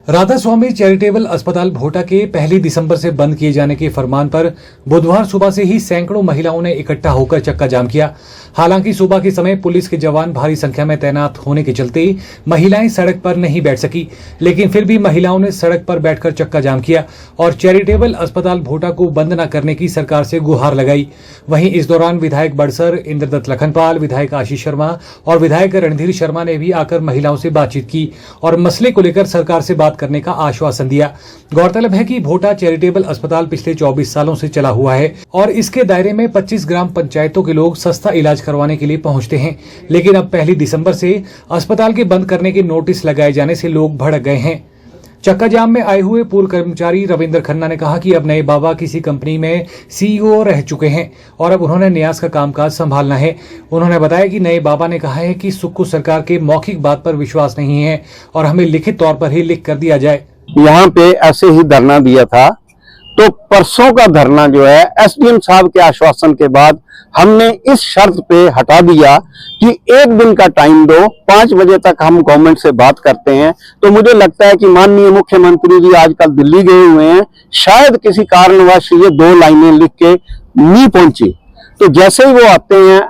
राधा स्वामी charitable अस्पताल भोटा के 1 दिसंबर से बंद किए जाने के फरमान पर बुधवार सुबह से ही सैकड़ों महिलाओं ने इकट्ठा होकर चक्का जाम किया। हालांकि सुबह के समय पुलिस के जवान भारी संख्या में तैनात होने के चलते महिलाएं सड़क पर नहीं बैठ सकी, लेकिन फिर भी महिलाओं ने सड़क पर बैठकर चक्का जाम किया और चैरिटेबल अस्पताल भोटा को बंद न करने की सरकार से गुहार लगाई। वहीं इस दौरान विधायक बड़सर, इंद्रदत्त लखनपाल, विधायक आशीष शर्मा और विधायक रणधीर शर्मा ने भी आकर महिलाओं से बातचीत की और मसले को लेकर सरकार से बात करने का आश्वासन दिया। गौरतलब है कि भोटा चैरिटेबल अस्पताल पिछले 24 सालों से चला हुआ है और इसके दायरे में 25 ग्राम पंचायतों के लोग सस्ता इलाज करवाने के लिए पहुंचते हैं, लेकिन अब 1 दिसंबर से अस्पताल के बंद करने के नोटिस लगाए जाने से लोग भड़क गए हैं। चक्का जाम में आए हुए पूर्व कर्मचारी रविंद्र खन्ना ने कहा कि अब नए बाबा किसी कंपनी में सीईओ रह चुके हैं और अब उन्होंने न्यास का कामकाज संभालना है। उन्होंने बताया कि नए बाबा ने कहा है कि सुक्खू सरकार के मौखिक बात पर विश्वास नहीं है और हमें लिखित तौर पर ही लिख कर दिया जाए। यहाँ पे ऐसे ही धरना दिया था, तो परसों का धरना जो है एसडीएम साहब के आश्वासन के बाद हमने इस शर्त पे हटा दिया कि 1 दिन का टाइम दो, 5 बजे तक हम गवर्नमेंट से बात करते हैं। तो मुझे लगता है कि माननीय मुख्यमंत्री जी आजकल दिल्ली गए हुए हैं, शायद किसी कारणवश ये 2 लाइनें लिख के नहीं पहुंची। तो जैसे ही वो आते हैं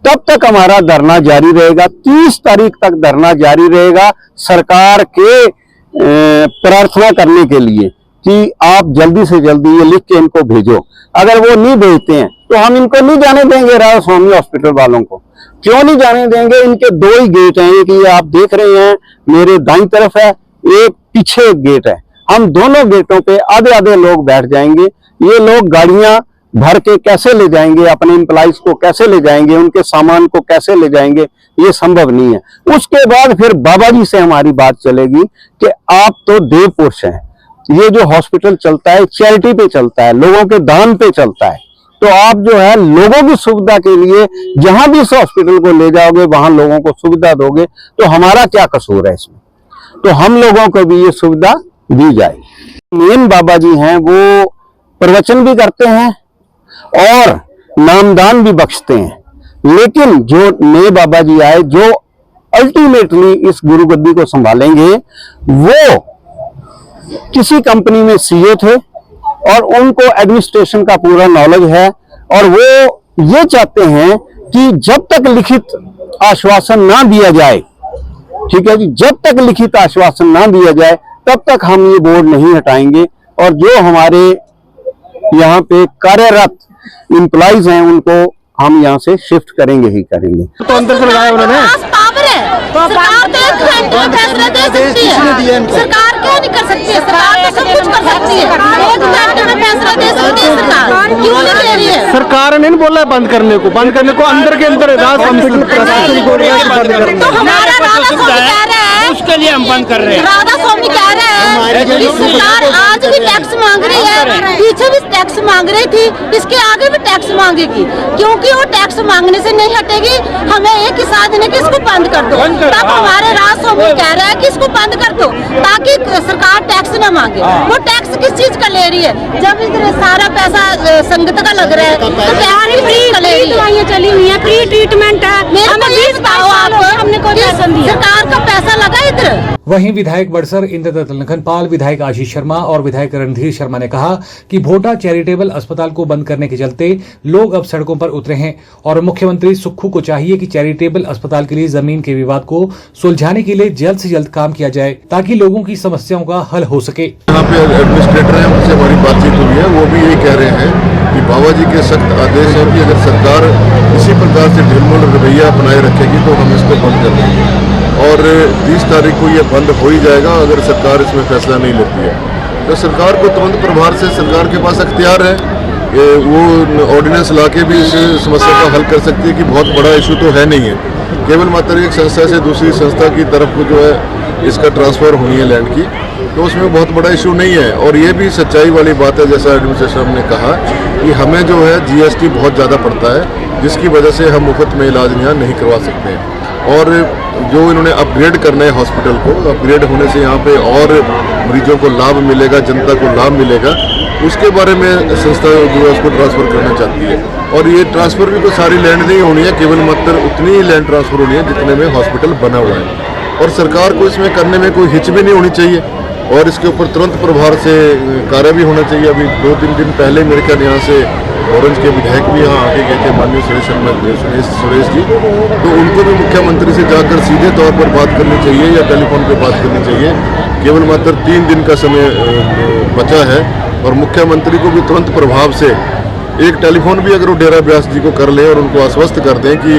तब तक हमारा धरना जारी रहेगा, 30 तारीख तक धरना जारी रहेगा, सरकार के प्रार्थना करने के लिए कि आप जल्दी से जल्दी ये लिख के इनको भेजो। अगर वो नहीं भेजते हैं तो हम इनको नहीं जाने देंगे। राधा स्वामी हॉस्पिटल वालों को क्यों नहीं जाने देंगे? इनके 2 ही गेट हैं, एक ये आप देख रहे हैं मेरे दाईं तरफ है, एक पीछे एक गेट है। हम दोनों गेटों पे आधे आधे लोग बैठ जाएंगे। ये लोग गाड़ियां भर के कैसे ले जाएंगे, अपने एम्प्लॉइज को कैसे ले जाएंगे, उनके सामान को कैसे ले जाएंगे, ये संभव नहीं है। उसके बाद फिर बाबा जी से हमारी बात चलेगी कि आप तो देव पुरुष हैं, ये जो हॉस्पिटल चलता है चैरिटी पे चलता है, लोगों के दान पे चलता है, तो आप जो है लोगों की सुविधा के लिए जहां भी इस हॉस्पिटल को ले जाओगे वहां लोगों को सुविधा दोगे, तो हमारा क्या कसूर है इसमें? तो हम लोगों को भी ये सुविधा दी जाए। मेन बाबा जी हैं, वो प्रवचन भी करते हैं और नामदान भी बख्शते हैं, लेकिन जो नए बाबा जी आए जो अल्टीमेटली इस गुरु गद्दी को संभालेंगे, वो किसी कंपनी में सीईओ थे और उनको एडमिनिस्ट्रेशन का पूरा नॉलेज है और वो ये चाहते हैं कि जब तक लिखित आश्वासन ना दिया जाए, ठीक है जी, जब तक लिखित आश्वासन ना दिया जाए तब तक हम ये बोर्ड नहीं हटाएंगे और जो हमारे यहाँ पे कार्यरत एम्प्लॉइज हैं उनको हम यहाँ से शिफ्ट करेंगे ही करेंगे। तो अंदर से लगाया उन्होंने, सरकार तो 1 घंटे में फैसला दे सकती है, सरकार क्यों नहीं कर सकती है? सरकार तो सब कुछ कर सकती है, 1 घंटे में फैसला दे सकती है सरकार, क्यों नहीं दे रही है? सरकार ने नहीं बोला है बंद करने को अंदर के अंदर तो हमारा राधा स्वामी कह रहे हैं, उसके लिए हम बंद कर रहे हैं। राधा स्वामी कह रहे हैं कि सरकार आज भी टैक्स मांग रही है, पीछे भी टैक्स मांग रही थी, इसके आगे भी टैक्स मांगेगी, क्योंकि वो टैक्स मांगने से नहीं हटेगी। हमें एक ही साधन है कि इसको बंद कर दो। तब हमारे राधा स्वामी कह रहे हैं कि इसको बंद कर दो ताकि सरकार टैक्स न मांगे। वो टैक्स किस चीज का ले रही है? जब इधर सारा पैसा संगत का लग रहा है तो दवाइयाँ चली हुई है, फ्री ट्रीटमेंट है, हमने कोई सरकार का पैसा लगा इधर। वहीं विधायक बड़सर, इंद्रदत्त लखनपाल, विधायक आशीष शर्मा और विधायक रणधीर शर्मा ने कहा कि भोटा चैरिटेबल अस्पताल को बंद करने के चलते लोग अब सड़कों पर उतरे हैं और मुख्यमंत्री सुक्खू को चाहिए कि चैरिटेबल अस्पताल के लिए जमीन के विवाद को सुलझाने के लिए जल्द से जल्द काम किया जाए ताकि लोगों की समस्याओं का हल हो सके। यहाँ पे एडमिनिस्ट्रेटर हैं, उनसे हमारी बातचीत हुई है, वो भी यही कह रहे हैं कि बाबा जी के सख्त आदेश है कि अगर सरकार इसी प्रकार से ढिलमुल रवैया बनाए रखेगी तो हम इसको बंद कर देंगे और 30 तारीख को ये बंद हो ही जाएगा अगर सरकार इसमें फैसला नहीं लेती है। तो सरकार को तुरंत प्रभार से सरकार के पास अख्तियार है, वो ऑर्डिनेंस ला के भी इस समस्या का हल कर सकती है कि बहुत बड़ा इशू तो है नहीं है, केवल मात्र एक संस्था से दूसरी संस्था की तरफ को जो है इसका ट्रांसफ़र होनी है लैंड की, तो उसमें बहुत बड़ा इशू नहीं है। और ये भी सच्चाई वाली बात है, जैसा एडमिनिस्ट्रेशन ने कहा कि हमें जो है जीएसटी बहुत ज़्यादा पड़ता है, जिसकी वजह से हम मुफ्त में इलाज यहाँ नहीं करवा सकते हैं। और जो इन्होंने अपग्रेड करना है हॉस्पिटल को, अपग्रेड होने से यहाँ पे और मरीजों को लाभ मिलेगा, जनता को लाभ मिलेगा, उसके बारे में संस्था जो है उसको ट्रांसफ़र करना चाहती है। और ये ट्रांसफ़र भी कोई सारी लैंड नहीं होनी है, केवल मात्र उतनी ही लैंड ट्रांसफ़र होनी है जितने में हॉस्पिटल बना हुआ है। और सरकार को इसमें करने में कोई हिच भी नहीं होनी चाहिए, और इसके ऊपर तुरंत प्रभाव से कार्य भी होना चाहिए। अभी 2-3 दिन पहले मेरे ख्याल यहाँ से ऑरेंज के विधायक भी यहाँ आके गए थे, माननीय सुरेश जी, तो उनको भी मुख्यमंत्री से जाकर सीधे तौर पर बात करनी चाहिए या टेलीफोन पे बात करनी चाहिए। केवल मात्र 3 दिन का समय बचा है और मुख्यमंत्री को भी तुरंत प्रभाव से एक टेलीफोन भी अगर वो डेरा ब्यास जी को कर ले और उनको आश्वस्त कर दें कि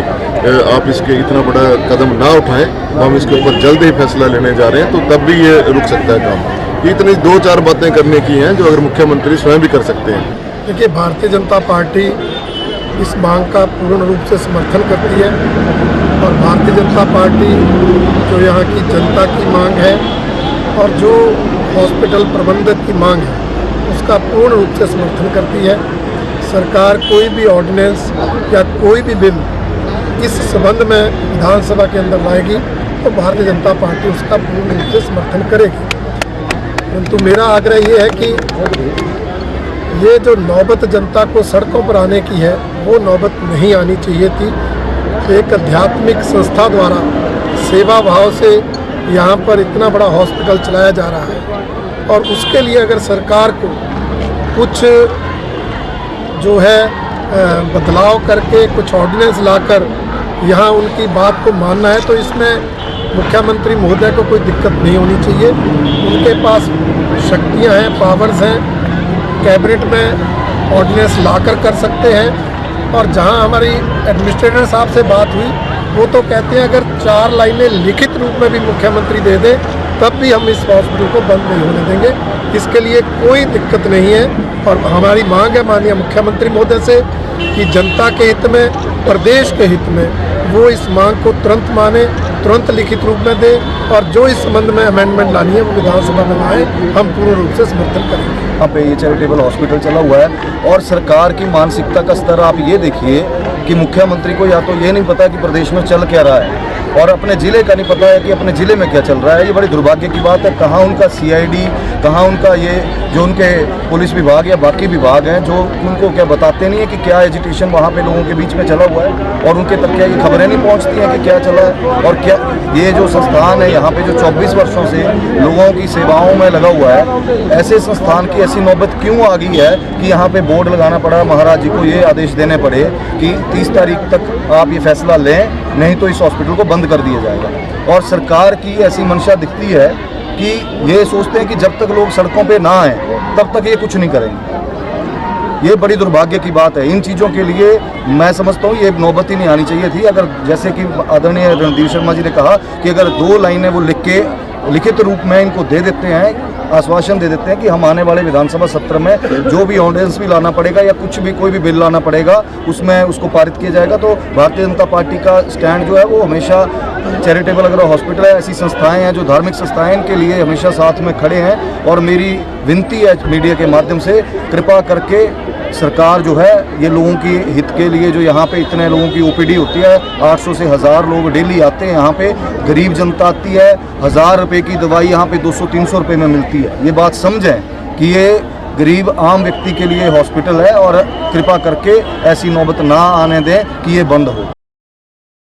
आप इसके इतना बड़ा कदम ना उठाएं, हम इसके ऊपर जल्द ही फैसला लेने जा रहे हैं, तो तब भी ये रुक सकता है काम। इतनी 2-4 बातें करने की हैं जो अगर मुख्यमंत्री स्वयं भी कर सकते हैं। देखिए, भारतीय जनता पार्टी इस मांग का पूर्ण रूप से समर्थन करती है और भारतीय जनता पार्टी जो यहाँ की जनता की मांग है और जो हॉस्पिटल प्रबंधक की मांग है उसका पूर्ण रूप से समर्थन करती है। सरकार कोई भी ऑर्डिनेंस या कोई भी बिल इस संबंध में विधानसभा के अंदर लाएगी तो भारतीय जनता पार्टी उसका पूर्ण रूप से समर्थन करेगी। परंतु मेरा आग्रह ये है कि ये जो नौबत जनता को सड़कों पर आने की है वो नौबत नहीं आनी चाहिए थी। एक आध्यात्मिक संस्था द्वारा सेवा भाव से यहाँ पर इतना बड़ा हॉस्पिटल चलाया जा रहा है और उसके लिए अगर सरकार को कुछ जो है बदलाव करके कुछ ऑर्डिनेंस लाकर यहाँ उनकी बात को मानना है तो इसमें मुख्यमंत्री महोदय को कोई दिक्कत नहीं होनी चाहिए। उनके पास शक्तियाँ हैं, पावर्स हैं, कैबिनेट में ऑर्डिनेंस लाकर कर सकते हैं। और जहाँ हमारी एडमिनिस्ट्रेटर साहब से बात हुई वो तो कहते हैं अगर 4 लाइनें लिखित रूप में भी मुख्यमंत्री दे दे तब भी हम इस हॉस्पिटल को बंद नहीं होने देंगे। इसके लिए कोई दिक्कत नहीं है और हमारी मांग है माननीय मुख्यमंत्री महोदय से कि जनता के हित में, प्रदेश के हित में वो इस मांग को तुरंत माने, तुरंत लिखित रूप में दे और जो इस संबंध में अमेंडमेंट लानी है वो विधानसभा में लाए, हम पूर्ण रूप से समर्थन करेंगे। यहाँ पे ये चैरिटेबल हॉस्पिटल चला हुआ है और सरकार की मानसिकता का स्तर आप ये देखिए कि मुख्यमंत्री को या तो ये नहीं पता कि प्रदेश में चल क्या रहा है और अपने ज़िले का नहीं पता है कि अपने ज़िले में क्या चल रहा है। ये बड़ी दुर्भाग्य की बात है। कहाँ उनका CID, कहाँ उनका ये जो उनके पुलिस विभाग या बाकी विभाग हैं जो उनको क्या बताते नहीं है कि क्या एजिटेशन वहाँ पे लोगों के बीच में चला हुआ है और उनके तक क्या ये खबरें नहीं पहुँचती हैं कि क्या चला है। और क्या ये जो संस्थान है यहाँ पे जो 24 वर्षों से लोगों की सेवाओं में लगा हुआ है, ऐसे संस्थान की ऐसी नौबत क्यों आ गई है कि यहाँ पे बोर्ड लगाना पड़ा, महाराज जी को ये आदेश देने पड़े कि 30 तारीख तक आप ये फैसला लें, नहीं तो इस हॉस्पिटल को बंद कर दिया जाएगा। और सरकार की ऐसी मंशा दिखती है कि ये सोचते हैं कि जब तक लोग सड़कों पे ना आए तब तक ये कुछ नहीं करेंगे। ये बड़ी दुर्भाग्य की बात है। इन चीज़ों के लिए मैं समझता हूँ ये नौबत ही नहीं आनी चाहिए थी। अगर जैसे कि आदरणीय रणधीर शर्मा जी ने कहा कि अगर 2 लाइनें वो लिखित रूप में इनको दे देते हैं, आश्वासन दे देते हैं कि हम आने वाले विधानसभा सत्र में जो भी ऑर्डिनेंस भी लाना पड़ेगा या कुछ भी कोई भी बिल लाना पड़ेगा उसमें उसको पारित किया जाएगा, तो भारतीय जनता पार्टी का स्टैंड जो है वो हमेशा चैरिटेबल अगर हॉस्पिटल है, ऐसी संस्थाएं हैं जो धार्मिक संस्थाएं, इनके लिए हमेशा साथ में खड़े हैं। और मेरी विनती है मीडिया के माध्यम से, कृपा करके सरकार जो है ये लोगों की हित के लिए, जो यहाँ पे इतने लोगों की OPD होती है, 800 से 1000 लोग डेली आते हैं यहाँ पे, गरीब जनता आती है, 1000 रुपये की दवाई यहाँ पे 200-300 रुपये में मिलती है। ये बात समझें कि ये गरीब आम व्यक्ति के लिए हॉस्पिटल है और कृपा करके ऐसी नौबत ना आने दें कि ये बंद हो।